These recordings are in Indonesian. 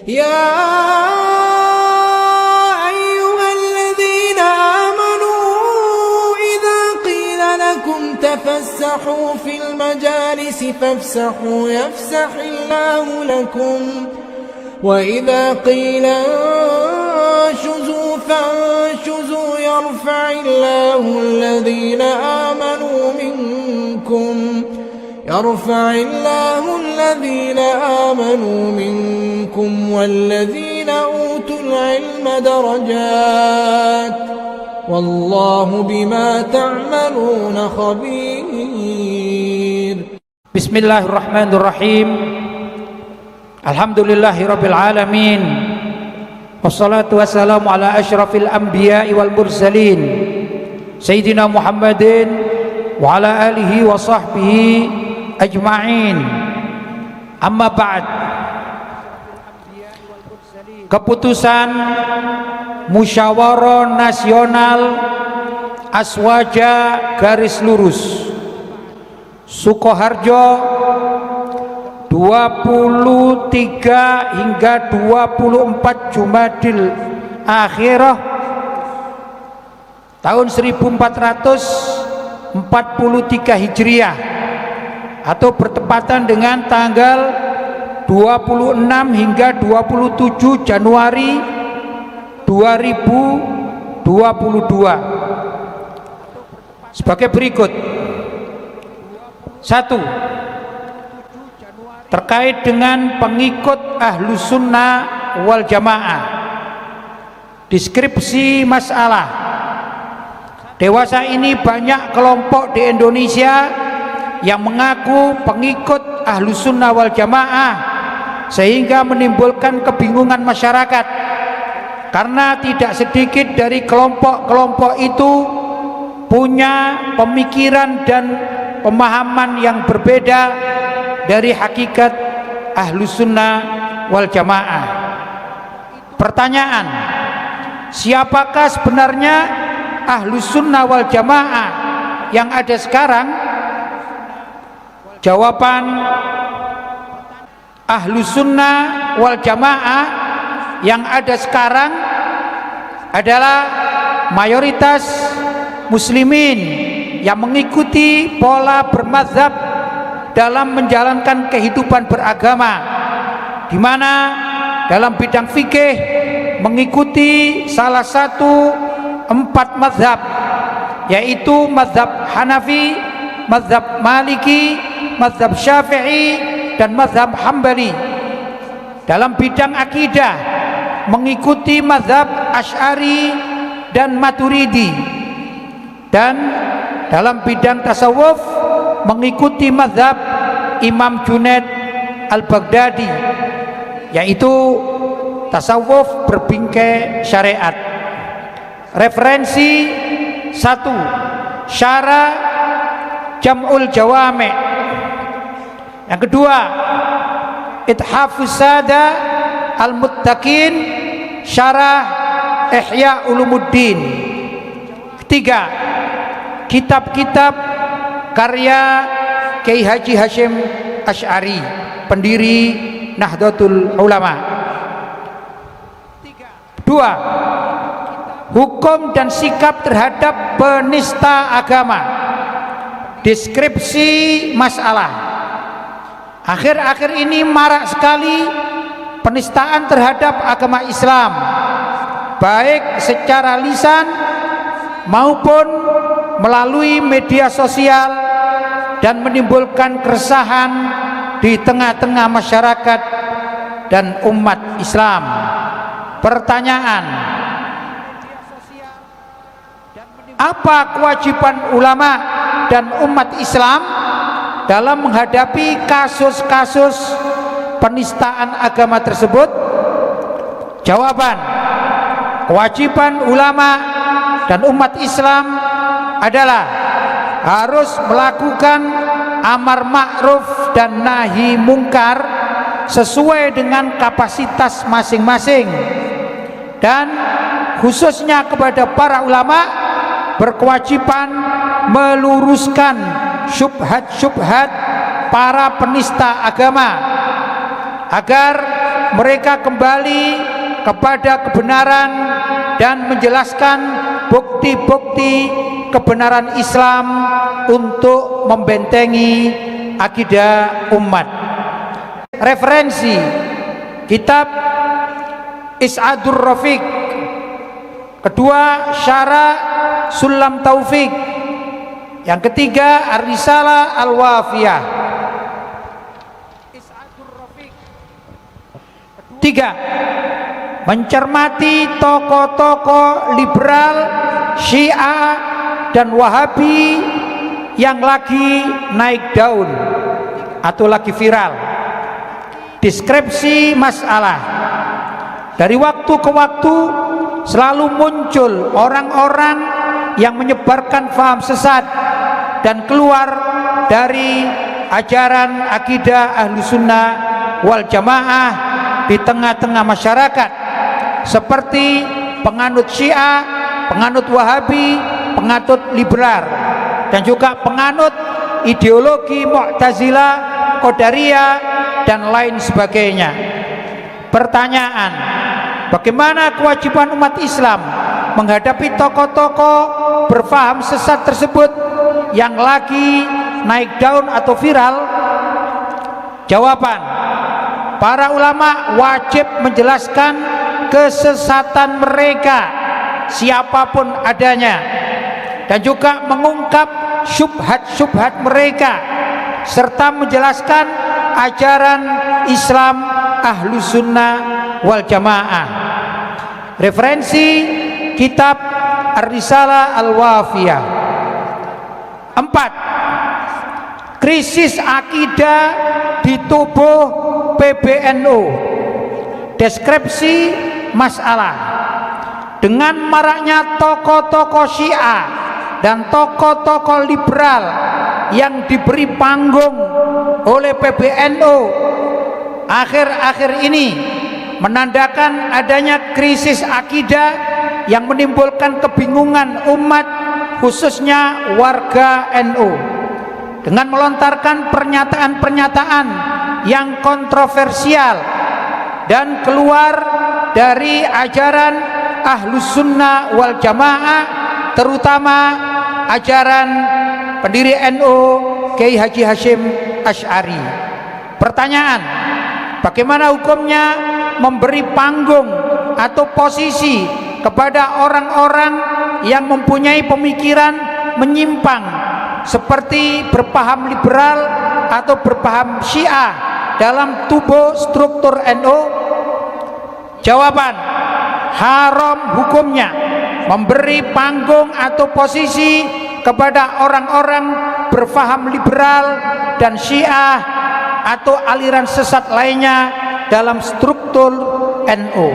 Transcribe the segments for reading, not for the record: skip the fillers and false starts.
يا أيها الذين آمنوا إذا قيل لكم تفسحوا في المجالس فافسحوا يفسح الله لكم وإذا قيل انشزوا فانشزوا يرفع الله الذين آمنوا منكم والذين أوتوا العلم درجات والله بما تعملون خبير. بسم الله الرحمن الرحيم. الحمد لله رب العالمين والصلاة والسلام على أشرف الأنبياء والمرسلين سيدنا محمد وعلى آله وصحبه أجمعين. Amma ba'd. Keputusan Musyawarah Nasional Aswaja Garis Lurus Sukoharjo 23 hingga 24 Jumadil Akhirah tahun 1443 Hijriah atau bertepatan dengan tanggal 26 hingga 27 Januari 2022 sebagai berikut. 1. Terkait dengan pengikut Ahlus Sunnah wal Jamaah. Deskripsi masalah. Dewasa ini banyak kelompok di Indonesia yang mengaku pengikut Ahlus Sunnah wal Jamaah sehingga menimbulkan kebingungan masyarakat karena tidak sedikit dari kelompok-kelompok itu punya pemikiran dan pemahaman yang berbeda dari hakikat Ahlus Sunnah wal Jamaah. Pertanyaan, siapakah sebenarnya Ahlus Sunnah wal Jamaah yang ada sekarang? Jawaban, Ahlus Sunnah wal Jamaah yang ada sekarang adalah mayoritas muslimin yang mengikuti pola bermadzhab dalam menjalankan kehidupan beragama, di mana dalam bidang fikih mengikuti salah satu 4 mazhab, yaitu mazhab Hanafi, mazhab Maliki, mazhab Syafi'i, dan mazhab Hambali. Dalam bidang akidah mengikuti mazhab Asy'ari dan Maturidi, dan dalam bidang tasawuf mengikuti mazhab Imam Junaid Al-Baghdadi, yaitu tasawuf berbingkai syariat. Referensi 1. Syarah Jam'ul Jawami'. Yang kedua, Ithafus Sada Al-Muttaqin, Syarah Ihya Ulumuddin. Ketiga, kitab-kitab karya Kiai Haji Hashim Asy'ari, pendiri Nahdlatul Ulama. Dua, hukum dan sikap terhadap penista agama. Deskripsi masalah. Akhir-akhir ini marak sekali penistaan terhadap agama Islam, baik secara lisan maupun melalui media sosial, dan menimbulkan keresahan di tengah-tengah masyarakat dan umat Islam. Pertanyaan, apa kewajiban ulama dan umat Islam dalam menghadapi kasus-kasus penistaan agama tersebut? Jawaban, kewajiban ulama dan umat Islam adalah harus melakukan amar ma'ruf dan nahi mungkar sesuai dengan kapasitas masing-masing, dan khususnya kepada para ulama berkewajiban meluruskan syubhat-syubhat para penista agama agar mereka kembali kepada kebenaran dan menjelaskan bukti-bukti kebenaran Islam untuk membentengi akidah umat. Referensi kitab Is'adur Rafiq, kedua Syarah Sulam Taufik, yang ketiga Ar-Risalah Al-Wafiyah. Tiga, mencermati tokoh-tokoh liberal, Syiah dan Wahabi yang lagi naik daun atau lagi viral. Deskripsi masalah. Dari waktu ke waktu selalu muncul orang-orang yang menyebarkan faham sesat dan keluar dari ajaran akidah Ahlussunnah wal Jamaah di tengah-tengah masyarakat, seperti penganut Syiah, penganut Wahabi, penganut liberal, dan juga penganut ideologi Mu'tazilah, Qadariyah, dan lain sebagainya. Pertanyaan, bagaimana kewajiban umat Islam menghadapi tokoh-tokoh berfaham sesat tersebut yang lagi naik daun atau viral? Jawaban, para ulama wajib menjelaskan kesesatan mereka siapapun adanya, dan juga mengungkap syubhat-syubhat mereka, serta menjelaskan ajaran Islam Ahlussunnah wal Jamaah. Referensi kitab Ar-Risalah Al-Wafiyah. 4. Krisis akidah di tubuh PBNU. Deskripsi masalah. Dengan maraknya tokoh-tokoh Syiah dan tokoh-tokoh liberal yang diberi panggung oleh PBNU akhir-akhir ini menandakan adanya krisis akidah yang menimbulkan kebingungan umat, khususnya warga NU, dengan melontarkan pernyataan-pernyataan yang kontroversial dan keluar dari ajaran Ahlussunnah wal Jamaah, terutama ajaran pendiri NU Kiai Haji Hasyim Asy'ari. Pertanyaan, bagaimana hukumnya memberi panggung atau posisi kepada orang-orang yang mempunyai pemikiran menyimpang seperti berpaham liberal atau berpaham Syiah dalam tubuh struktur NU? Jawaban, haram hukumnya memberi panggung atau posisi kepada orang-orang berfaham liberal dan Syiah atau aliran sesat lainnya dalam struktur NU.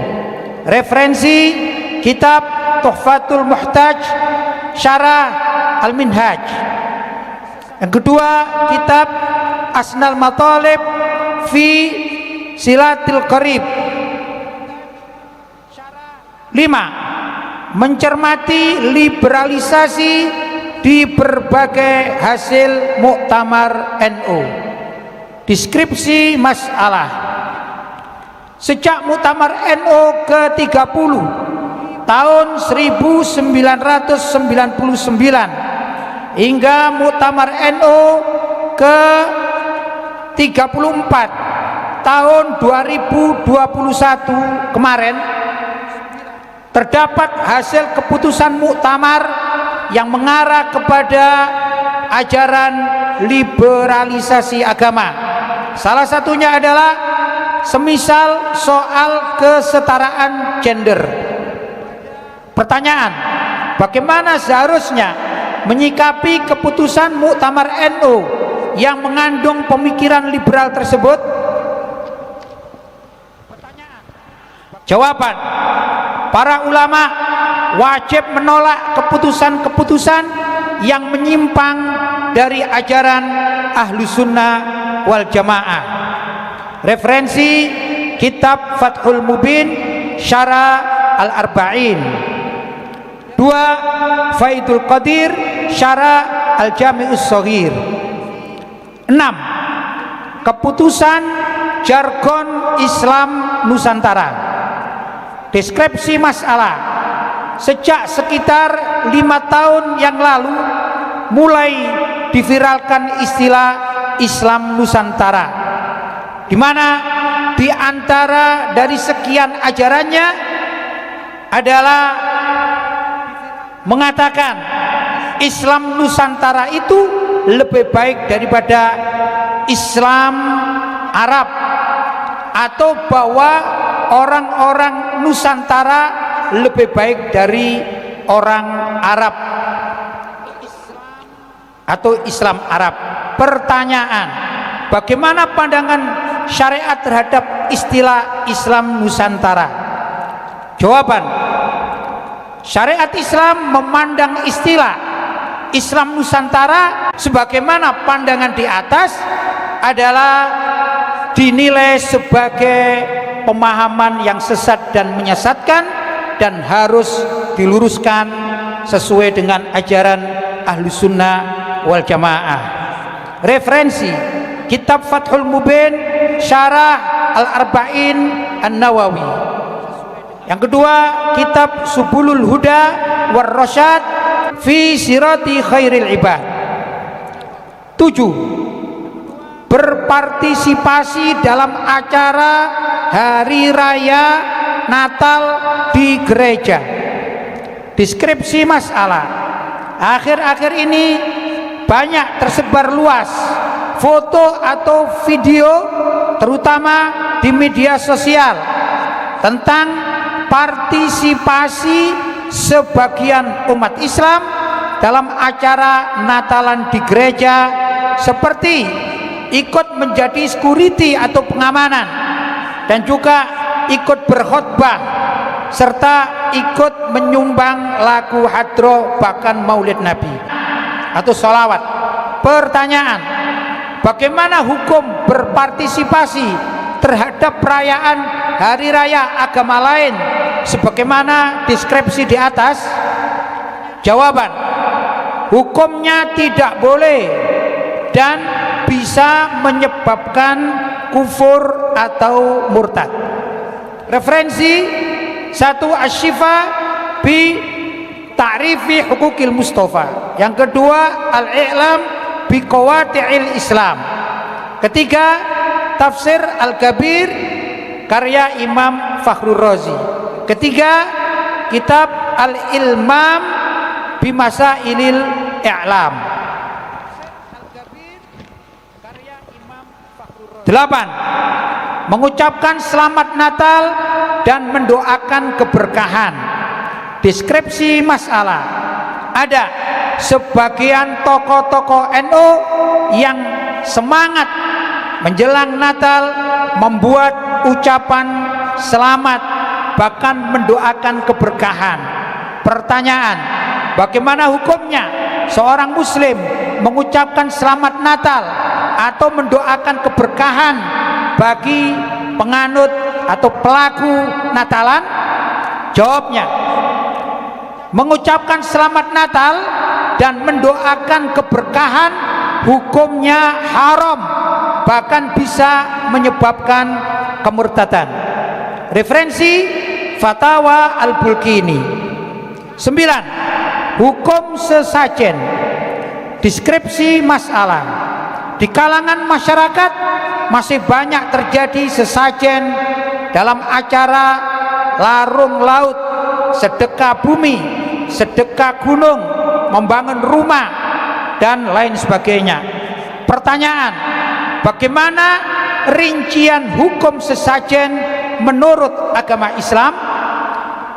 Referensi kitab Tuhfatul Muhtaj, Syarah Al-Minhaj. Yang kedua, kitab Asnal Matalib fi Silatil Qarib. 5. Mencermati liberalisasi di berbagai hasil muktamar NU. Deskripsi masalah. Sejak muktamar NU ke-30 tahun 1999 hingga muktamar NU ke-34 tahun 2021 kemarin, terdapat hasil keputusan muktamar yang mengarah kepada ajaran liberalisasi agama. Salah satunya adalah semisal soal kesetaraan gender. Pertanyaan, bagaimana seharusnya menyikapi keputusan muktamar NU yang mengandung pemikiran liberal tersebut? Jawaban, para ulama wajib menolak keputusan-keputusan yang menyimpang dari ajaran Ahlussunnah wal Jamaah. Referensi kitab Fathul Mubin, Syarah Al-Arba'in. 2. Faidul Qadir, Syarah Al-Jami'us Shaghir. 6. Keputusan jargon Islam Nusantara. Deskripsi masalah: sejak sekitar 5 tahun yang lalu mulai diviralkan istilah Islam Nusantara, di mana di antara dari sekian ajarannya adalah mengatakan Islam Nusantara itu lebih baik daripada Islam Arab, atau bahwa orang-orang Nusantara lebih baik dari orang Arab atau Islam Arab. Pertanyaan: bagaimana pandangan syariat terhadap istilah Islam Nusantara? Jawaban: syariat Islam memandang istilah Islam Nusantara sebagaimana pandangan di atas adalah dinilai sebagai pemahaman yang sesat dan menyesatkan, dan harus diluruskan sesuai dengan ajaran Ahlus Sunnah wal Jamaah. Referensi: kitab Fathul Mubin Syarah Al-Arba'in An-Nawawi. Yang kedua, kitab Subulul Huda war Rasyad fi Sirati Khairil Ibad. 7. Berpartisipasi dalam acara Hari Raya Natal di gereja. Deskripsi masalah: akhir-akhir ini banyak tersebar luas foto atau video, terutama di media sosial, tentang partisipasi sebagian umat Islam dalam acara Natalan di gereja, seperti ikut menjadi security atau pengamanan, dan juga ikut berkhutbah, serta ikut menyumbang lagu hadroh, bahkan maulid Nabi atau sholawat. Pertanyaan: bagaimana hukum berpartisipasi terhadap perayaan hari raya agama lain sebagaimana deskripsi di atas? Jawaban: hukumnya tidak boleh dan bisa menyebabkan kufur atau murtad. Referensi: 1. Asy-Syifa bi Ta'rifi Hukukil Mustafa. Yang kedua, Al-I'lam bi Qawati'il Islam. Ketiga, Tafsir Al-Kabir karya Imam Fakhrur Razi. Ketiga, kitab Al-Ilmam bi Masailil I'lam. 8. Mengucapkan selamat Natal dan mendoakan keberkahan. Deskripsi masalah: ada sebagian tokoh-tokoh NU yang semangat menjelang Natal membuat ucapan selamat, bahkan mendoakan keberkahan. Pertanyaan: bagaimana hukumnya seorang muslim mengucapkan selamat Natal atau mendoakan keberkahan bagi penganut atau pelaku Natalan? Jawabnya: mengucapkan selamat Natal dan mendoakan keberkahan hukumnya haram, bahkan bisa menyebabkan kemurtadan. Referensi: Fatawa Al-Bulkini. 9. Hukum sesajen. Deskripsi masalah: di kalangan masyarakat masih banyak terjadi sesajen dalam acara larung laut, sedekah bumi, sedekah gunung, membangun rumah, dan lain sebagainya. Pertanyaan: bagaimana rincian hukum sesajen menurut agama Islam?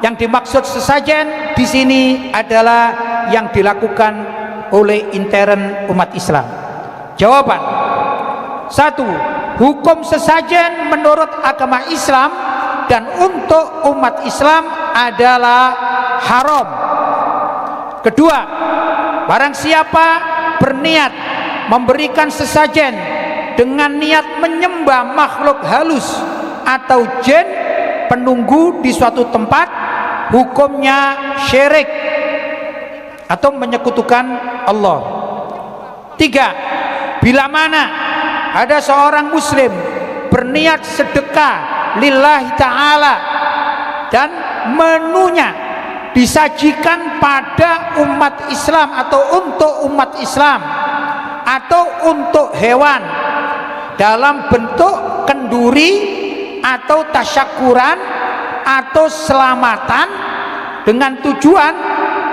Yang dimaksud sesajen di sini adalah yang dilakukan oleh intern umat Islam. Jawaban: 1. Hukum sesajen menurut agama Islam dan untuk umat Islam adalah haram. Kedua, barang siapa berniat memberikan sesajen dengan niat menyembah makhluk halus atau jin penunggu di suatu tempat, hukumnya syirik atau menyekutukan Allah. 3. Bila mana ada seorang muslim berniat sedekah lillahi ta'ala, dan menunya disajikan pada umat Islam atau untuk umat Islam atau untuk hewan dalam bentuk kenduri atau tasyakuran atau selamatan dengan tujuan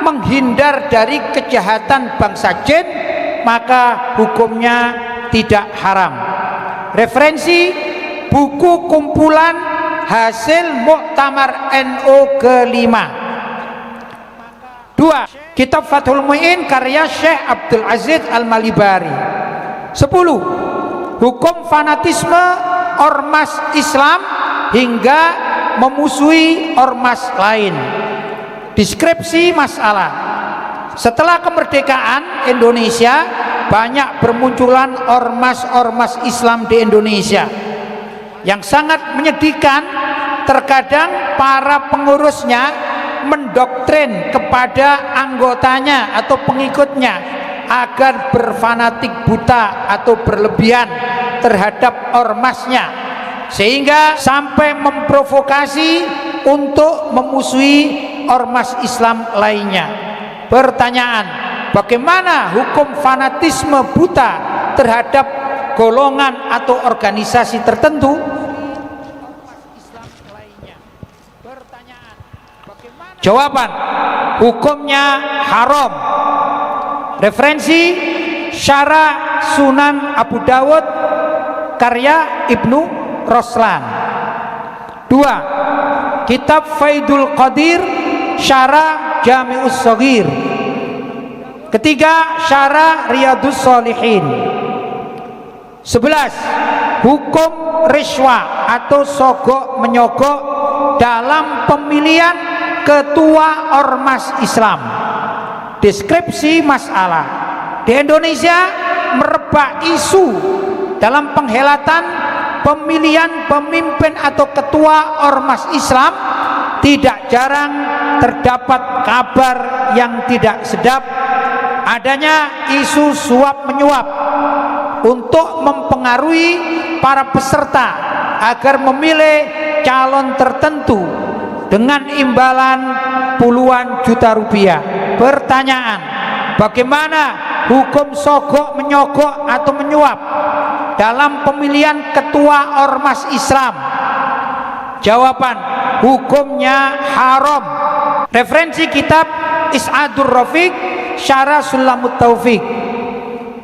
menghindar dari kejahatan bangsa jin, maka hukumnya tidak haram. Referensi buku kumpulan hasil Muktamar NU kelima. 2. Kitab Fathul Mu'in karya Syekh Abdul Aziz Al-Malibari. 10. Hukum fanatisme ormas Islam hingga memusuhi ormas lain. Deskripsi masalah. Setelah kemerdekaan Indonesia, banyak bermunculan ormas-ormas Islam di Indonesia. Yang sangat menyedihkan, terkadang para pengurusnya mendoktrin kepada anggotanya atau pengikutnya agar berfanatik buta atau berlebihan terhadap ormasnya, sehingga sampai memprovokasi untuk memusuhi ormas Islam lainnya. Pertanyaan, bagaimana hukum fanatisme buta terhadap golongan atau organisasi tertentu? Jawaban, hukumnya haram. Referensi Syarah Sunan Abu Dawud karya Ibnu Roslan. 2. Kitab Faidul Qadir Syarah Jami'us Shaghir. Ketiga, Syarah Riyadus Shalihin. 11. Hukum riswa atau sogok menyogok dalam pemilihan ketua ormas Islam. Deskripsi masalah. Di Indonesia merebak isu dalam penghelatan pemilihan pemimpin atau ketua ormas Islam. Tidak jarang terdapat kabar yang tidak sedap, adanya isu suap menyuap untuk mempengaruhi para peserta agar memilih calon tertentu dengan imbalan puluhan juta rupiah. Pertanyaan, bagaimana hukum sogok menyogok atau menyuap dalam pemilihan ketua ormas Islam? Jawaban, hukumnya haram. Referensi kitab Is'adur Rafiq Syarah Sulamut Taufik.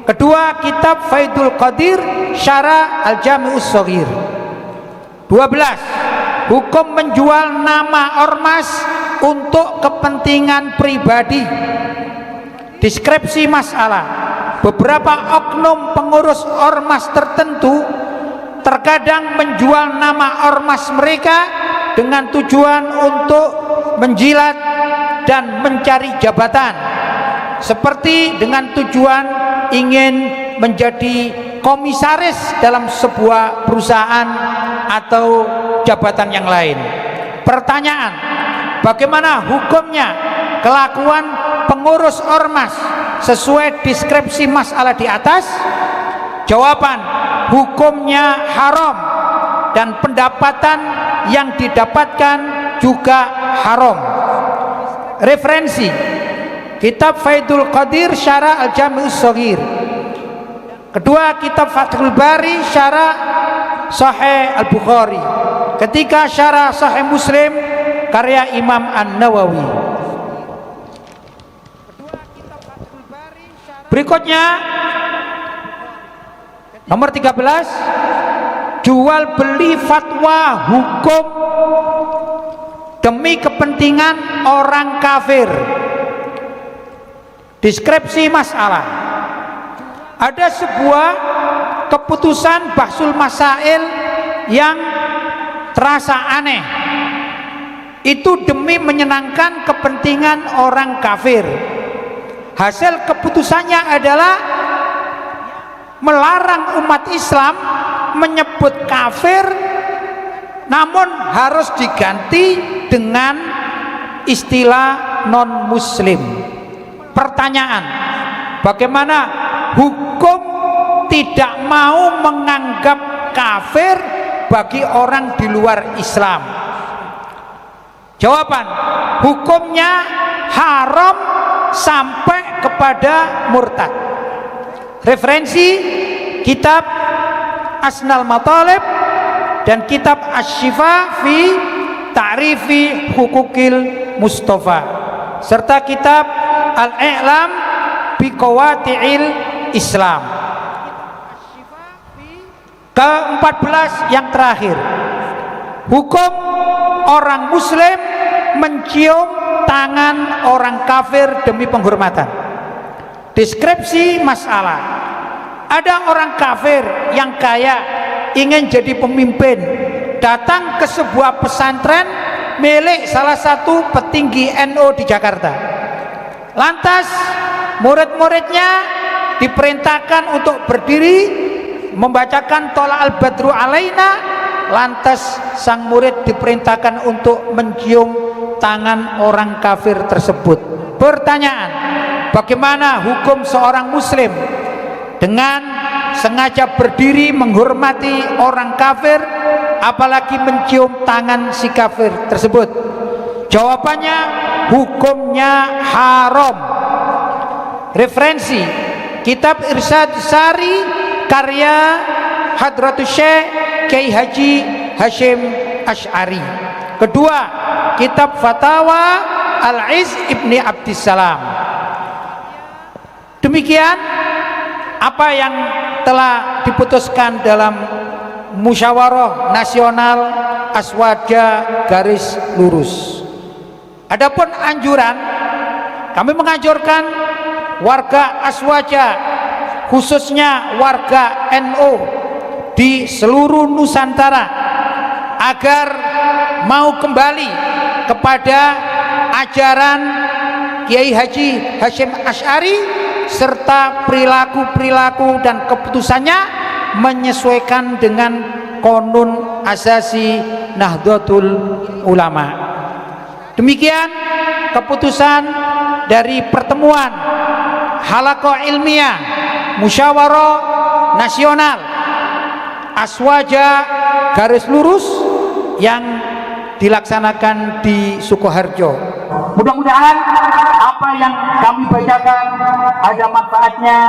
Kedua, kitab Faidul Qadir Syarah Al-Jami'us Shaghir. 12. Hukum menjual nama ormas untuk kepentingan pribadi. Deskripsi masalah. Beberapa oknum pengurus ormas tertentu terkadang menjual nama ormas mereka dengan tujuan untuk menjilat dan mencari jabatan, seperti dengan tujuan ingin menjadi komisaris dalam sebuah perusahaan atau jabatan yang lain. Pertanyaan, bagaimana hukumnya kelakuan pengurus ormas sesuai deskripsi masalah di atas? Jawaban, hukumnya haram dan pendapatan yang didapatkan juga haram. Referensi kitab Faidul Qadir Syarah Al-Jami'us Shaghir. Kedua, kitab Fathul Bari Syarah Sahih Al-Bukhari. Ketiga, Syarah Sahih Muslim karya Imam An-Nawawi. Berikutnya nomor 13, jual beli fatwa hukum demi kepentingan orang kafir. Deskripsi masalah. Ada sebuah keputusan bahsul masail yang terasa aneh. Itu demi menyenangkan kepentingan orang kafir. Hasil keputusannya adalah melarang umat Islam menyebut kafir, namun harus diganti dengan istilah non muslim. Pertanyaan, bagaimana hukum tidak mau menganggap kafir bagi orang di luar Islam? Jawaban, hukumnya haram sampai kepada murtad. Referensi kitab Asnal Matalib dan kitab Asy-Syifa fi Ta'rifi Hukukil Mustafa serta kitab Al-I'lam bi Qawati'il Islam. Ke-14 yang terakhir, hukum orang muslim mencium tangan orang kafir demi penghormatan. Deskripsi masalah, ada orang kafir yang kaya ingin jadi pemimpin, datang ke sebuah pesantren milik salah satu petinggi NU di Jakarta. Lantas murid-muridnya diperintahkan untuk berdiri membacakan Thala al-Badru alaina. Lantas sang murid diperintahkan untuk mencium tangan orang kafir tersebut. Pertanyaan, bagaimana hukum seorang muslim dengan sengaja berdiri menghormati orang kafir, apalagi mencium tangan si kafir tersebut? Jawabannya, hukumnya haram. Referensi kitab Irsyad Sari karya Hadratus Syekh Kiai Haji Hasyim Asy'ari. Kedua, kitab Fatawa Al-Iz Ibni Abdissalam. Demikian apa yang telah diputuskan dalam musyawarah nasional Aswaja garis lurus. Adapun anjuran, kami menganjurkan warga Aswaja, khususnya warga NU di seluruh Nusantara, agar mau kembali kepada ajaran Kiai Haji Hasyim Asy'ari serta perilaku-perilaku dan keputusannya menyesuaikan dengan Qonun Asasi Nahdlatul Ulama. Demikian keputusan dari pertemuan halaqah ilmiah musyawarah nasional Aswaja garis lurus yang dilaksanakan di Sukoharjo. Mudah-mudahan apa yang kami bacakan ada manfaatnya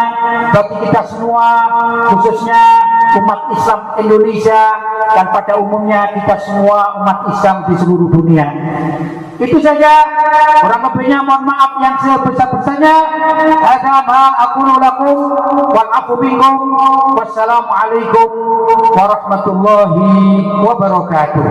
bagi kita semua, khususnya umat Islam Indonesia dan pada umumnya kita semua umat Islam di seluruh dunia. Itu saja, kurang lebihnya mohon maaf yang sebesar-besarnya. Hadza ma aqulu lakum wal afu minkum. Wassalamualaikum warahmatullahi wabarakatuh.